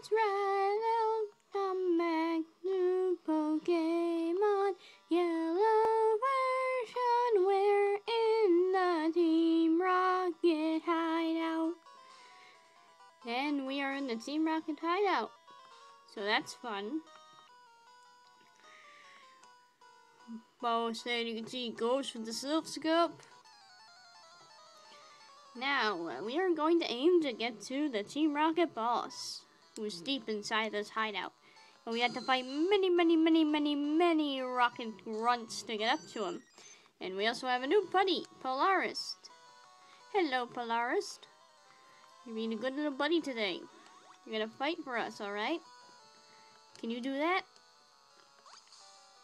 That's right, they'll come back to Pokemon Yellow version. We're in the Team Rocket Hideout. And we are in the Team Rocket Hideout. So that's fun. Bo said you can see ghosts with the silk scope. Now, we are going to aim to get to the Team Rocket boss, who's deep inside this hideout. And we have to fight many rocket grunts to get up to him. And we also have a new buddy, Polaris. Hello, Polaris. You're being a good little buddy today. You're gonna fight for us, alright? Can you do that?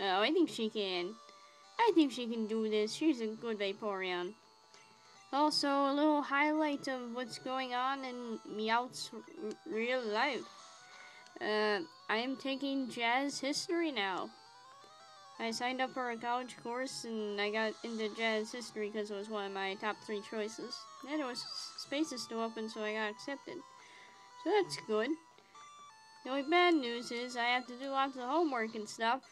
Oh, I think she can. I think she can do this. She's a good Vaporeon. Also, a little highlight of what's going on in Meowth's real life. I am taking jazz history now. I signed up for a college course and I got into jazz history because it was one of my top 3 choices. And it was spaces still open, so I got accepted. So that's good. The only bad news is I have to do lots of homework and stuff.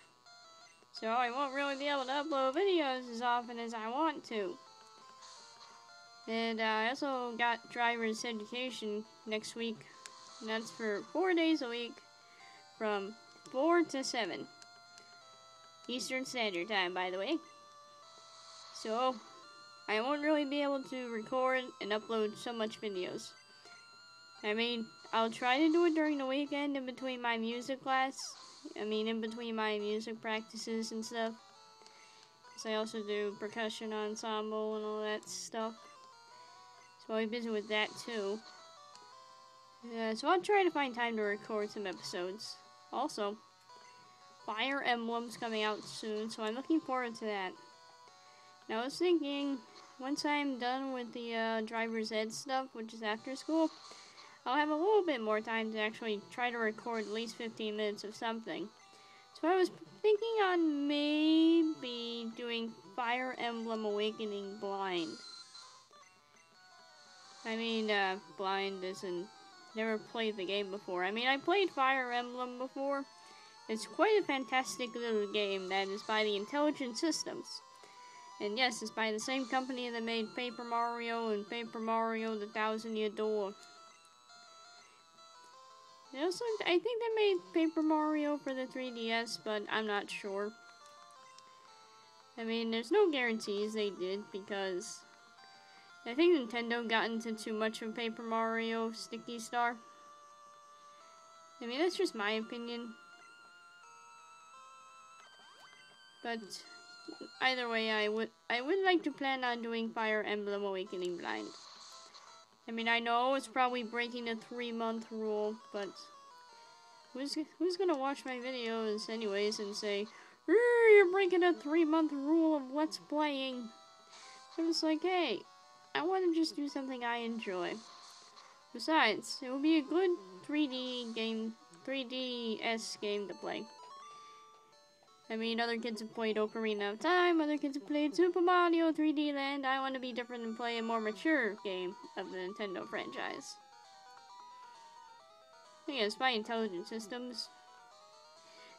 So I won't really be able to upload videos as often as I want to. And I also got driver's education next week. And that's for 4 days a week from 4 to 7. Eastern Standard Time, by the way. So I won't really be able to record and upload so much videos. I mean, I'll try to do it during the weekend in between my music class. In between my music practices and stuff. Because I also do percussion ensemble and all that stuff. So I'll be busy with that too. So I'll try to find time to record some episodes. Also, Fire Emblem's coming out soon, so I'm looking forward to that. Now I was thinking, once I'm done with the driver's ed stuff, which is after school, I'll have a little bit more time to actually try to record at least 15 minutes of something. So I was thinking on maybe doing Fire Emblem Awakening blind. Blind isn't, never played the game before. I played Fire Emblem before. It's quite a fantastic little game that is by the Intelligent Systems. And yes, it's by the same company that made Paper Mario and Paper Mario the Thousand Year Door. Also, I think they made Paper Mario for the 3DS, but I'm not sure. There's no guarantees they did, because I think Nintendo got into too much of Paper Mario Sticky Star. That's just my opinion. But either way, I would like to plan on doing Fire Emblem Awakening blind. I know it's probably breaking the 3-month rule, but who's gonna watch my videos anyways and say, you're breaking a 3-month rule of Let's Playing? So I'm just like, hey, I want to just do something I enjoy. Besides, it will be a good 3DS game to play. Other kids have played Ocarina of Time, other kids have played Super Mario 3D Land. I want to be different and play a more mature game of the Nintendo franchise. Yeah, it's by Intelligent Systems.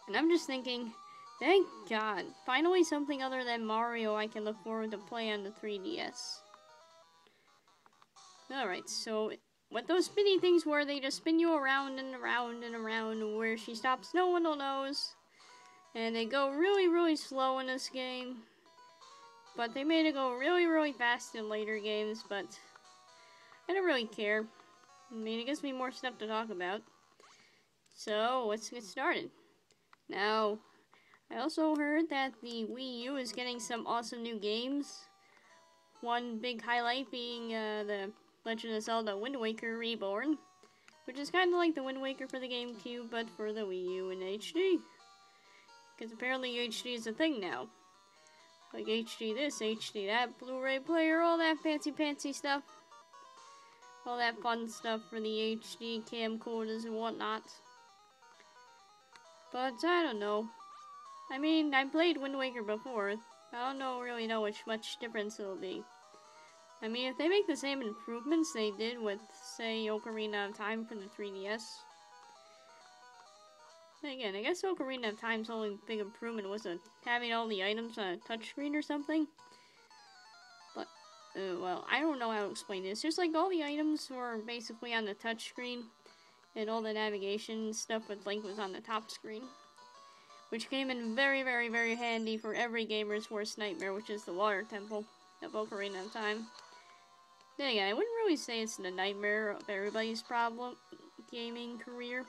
And I'm just thinking, thank God, finally something other than Mario I can look forward to play on the 3DS. Alright, so what those spinny things were, they just spin you around and around and around. Where she stops, no one knows. And they go really slow in this game. But they made it go really fast in later games, but I don't really care. It gives me more stuff to talk about. So, let's get started. Now, I also heard that the Wii U is getting some awesome new games. One big highlight being the Legend of Zelda Wind Waker Reborn, which is kind of like the Wind Waker for the GameCube, but for the Wii U in HD. Because apparently HD is a thing now. Like HD this, HD that, Blu-ray player, all that fancy stuff. All that fun stuff for the HD camcorders and whatnot. But I don't know. I played Wind Waker before. I don't really know which much difference it'll be. If they make the same improvements they did with, say, Ocarina of Time for the 3DS, Again, I guess Ocarina of Time's only big improvement was having all the items on a touchscreen or something. But, well, I don't know how to explain this. Just like all the items were basically on the touchscreen, and all the navigation stuff with Link was on the top screen. Which came in very, very, very handy for every gamer's worst nightmare, which is the Water Temple of Ocarina of Time. Then again, I wouldn't really say it's the nightmare of everybody's gaming career.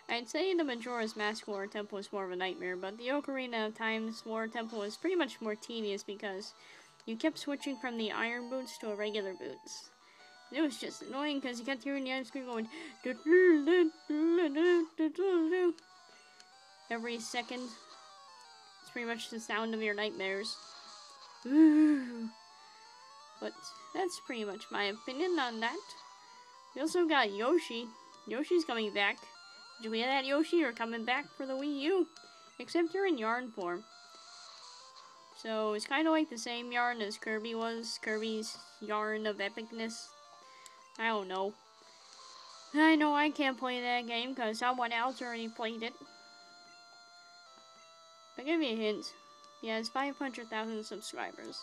I'd say the Majora's Mask Water Temple is more of a nightmare, but the Ocarina of Time's Water Temple is pretty much more tedious because you kept switching from the iron boots to a regular boots. It was just annoying because you kept hearing the item screen going every second. It's pretty much the sound of your nightmares. But that's pretty much my opinion on that. We also got Yoshi. Yoshi's coming back. Did you hear that, Yoshi? You're coming back for the Wii U. Except you're in yarn form. So it's kind of like the same yarn as Kirby was. Kirby's yarn of epicness. I don't know. I know I can't play that game because someone else already played it. I'll give you a hint. He has 500,000 subscribers.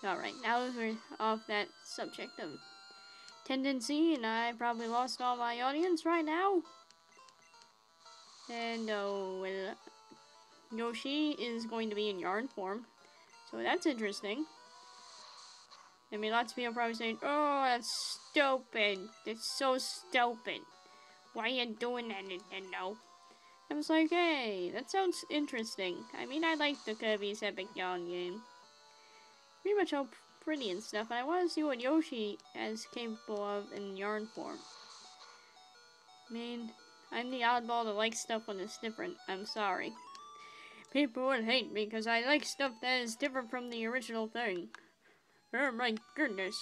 Alright, now that we're off that subject of tendency, and I probably lost all my audience right now. And, well, Yoshi is going to be in yarn form. So that's interesting. I mean, lots of people probably saying, oh, that's stupid. It's so stupid. Why are you doing that, Nintendo? I was like, hey, that sounds interesting. I mean, I like the Kirby's Epic Yarn game. Pretty much all pretty and stuff, and I want to see what Yoshi is capable of in yarn form. I mean, I'm the oddball that likes stuff when it's different. I'm sorry. People would hate me because I like stuff that is different from the original thing. Oh my goodness.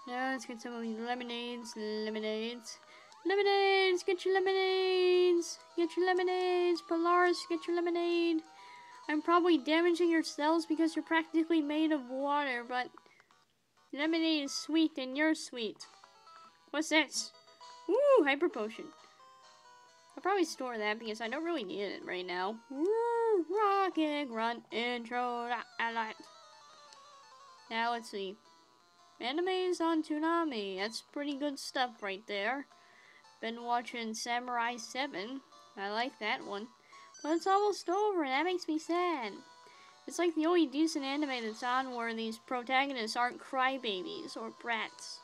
Now let's get some of these lemonades. Lemonades. Lemonades! Get your lemonades! Get your lemonades! Polaris, get your lemonade! I'm probably damaging your cells because you're practically made of water, but lemonade is sweet and you're sweet. What's this? Woo! Hyper potion. I'll probably store that because I don't really need it right now. Woo! Rocket Grunt intro. Now let's see. Animes on Toonami. That's pretty good stuff right there. Been watching Samurai 7. I like that one. But it's almost over, and that makes me sad. It's like the only decent anime that's on where these protagonists aren't crybabies or brats.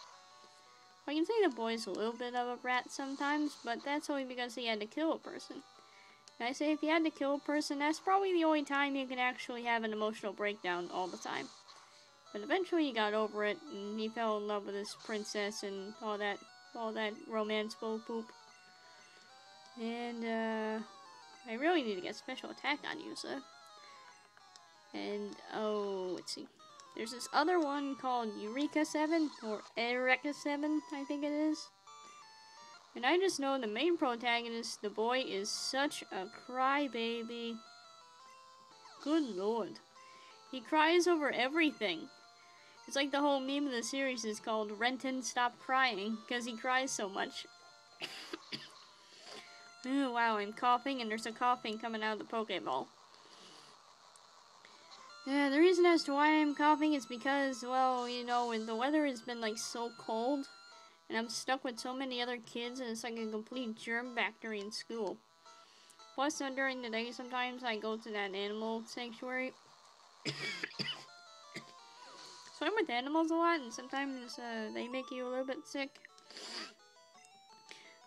I can say the boy's a little bit of a brat sometimes, but that's only because he had to kill a person. And I say if he had to kill a person, that's probably the only time you can actually have an emotional breakdown all the time. But eventually he got over it, and he fell in love with his princess and all that romance bull poop. And, I really need to get special attack on you, sir. And, oh, let's see. There's this other one called Eureka 7, or Eureka 7, I think it is. And I just know the main protagonist, the boy, is such a crybaby. Good lord. He cries over everything. It's like the whole meme of the series is called Renton Stop Crying, because he cries so much. Oh, wow, I'm coughing, and there's a coughing coming out of the Pokeball. Yeah, the reason as to why I'm coughing is because, well, you know, when the weather has been, like, so cold, and I'm stuck with so many other kids, and it's like a complete germ factory in school. Plus, during the day, sometimes I go to that animal sanctuary. So I'm with animals a lot, and sometimes they make you a little bit sick.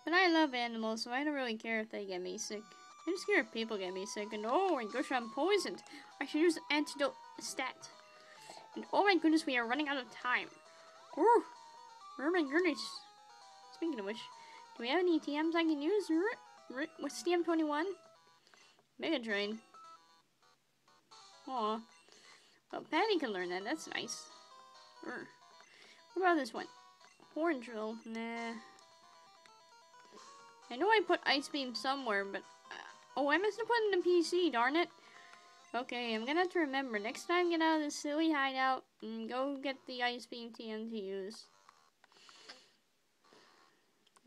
But I love animals, so I don't really care if they get me sick. I just care if people get me sick, and oh my gosh, I'm poisoned. I should use an antidote stat. And oh my goodness, we are running out of time. Oh my goodness. Speaking of which, do we have any TMs I can use? What's TM21? Mega Drain. Aw. Well, Patty can learn that. That's nice. What about this one? Horn Drill. Nah. I know I put Ice Beam somewhere, but... oh, I must have put it in the PC, darn it. Okay, I'm gonna have to remember. Next time, get out of this silly hideout and go get the Ice Beam TM to use.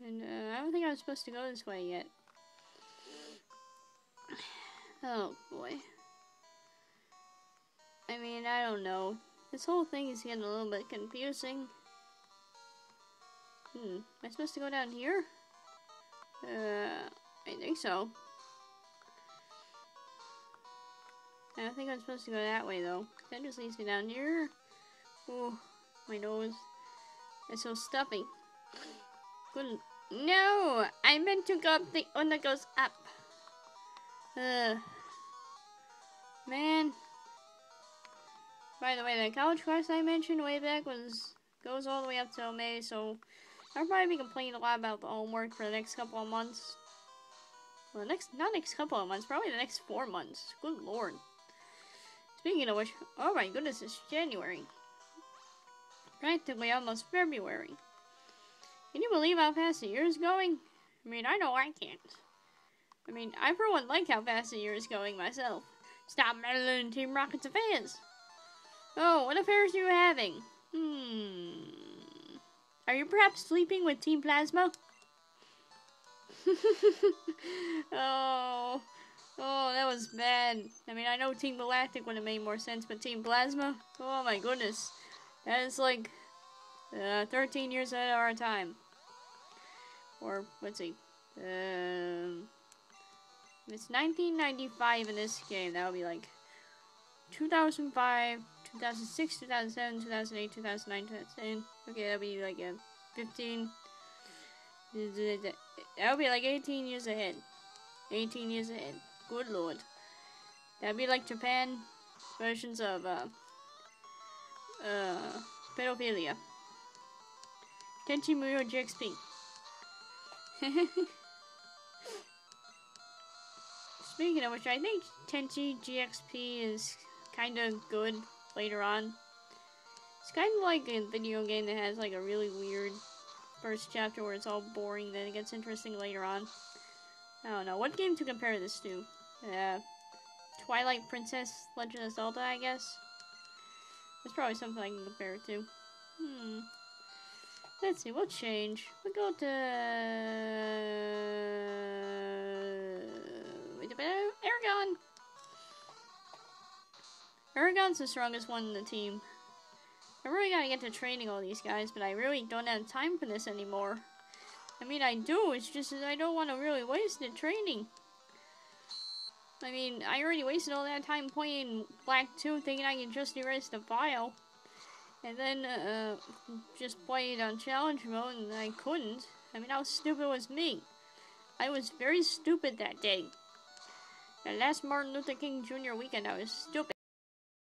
And I don't think I was supposed to go this way yet. Oh boy. I mean, I don't know. This whole thing is getting a little bit confusing. Am I supposed to go down here? I think so. I don't think I'm supposed to go that way though. That just leads me down here. Oh, my nose. It's so stuffy. Good. No! I meant to go up the one that goes up. Man. By the way, the college class I mentioned way back goes all the way up till May, so I'll probably be complaining a lot about the homework for the next couple of months. Well, not next couple of months, probably the next 4 months. Good lord. Speaking of which, oh my goodness, it's January. Practically almost February. Can you believe how fast the year is going? I mean, I know I can't. I mean, I for one like how fast the year is going myself. Stop meddling in Team Rocket's affairs. Oh, what affairs are you having? Are you perhaps sleeping with Team Plasma? Oh, that was bad. I mean, I know Team Galactic would have made more sense, but Team Plasma? Oh my goodness. That is like 13 years ahead of our time. Or, let's see. If it's 1995 in this game, that would be like 2005, 2006, 2007, 2008, 2009, 2010. Okay, that would be like 15. That would be like 18 years ahead. 18 years ahead. Good lord. That'd be like Japan versions of pedophilia. Tenchi Muyo GXP. Speaking of which, I think Tenchi GXP is kind of good later on. It's kind of like a video game that has like a really weird first chapter where it's all boring, then it gets interesting later on. I don't know. What game to compare this to? Twilight Princess Legend of Zelda, I guess? That's probably something I can compare it to. Let's see, we'll change. We'll go to... Aragon! Aragon's the strongest one in the team. I really gotta get to training all these guys, but I really don't have time for this anymore. I mean, I do, it's just that I don't want to really waste it training. I mean, I already wasted all that time playing Black 2 thinking I could just erase the file. And then, just play it on challenge mode, and I couldn't. I mean, how stupid was me? I was very stupid that day. The last Martin Luther King Jr. weekend, I was stupid.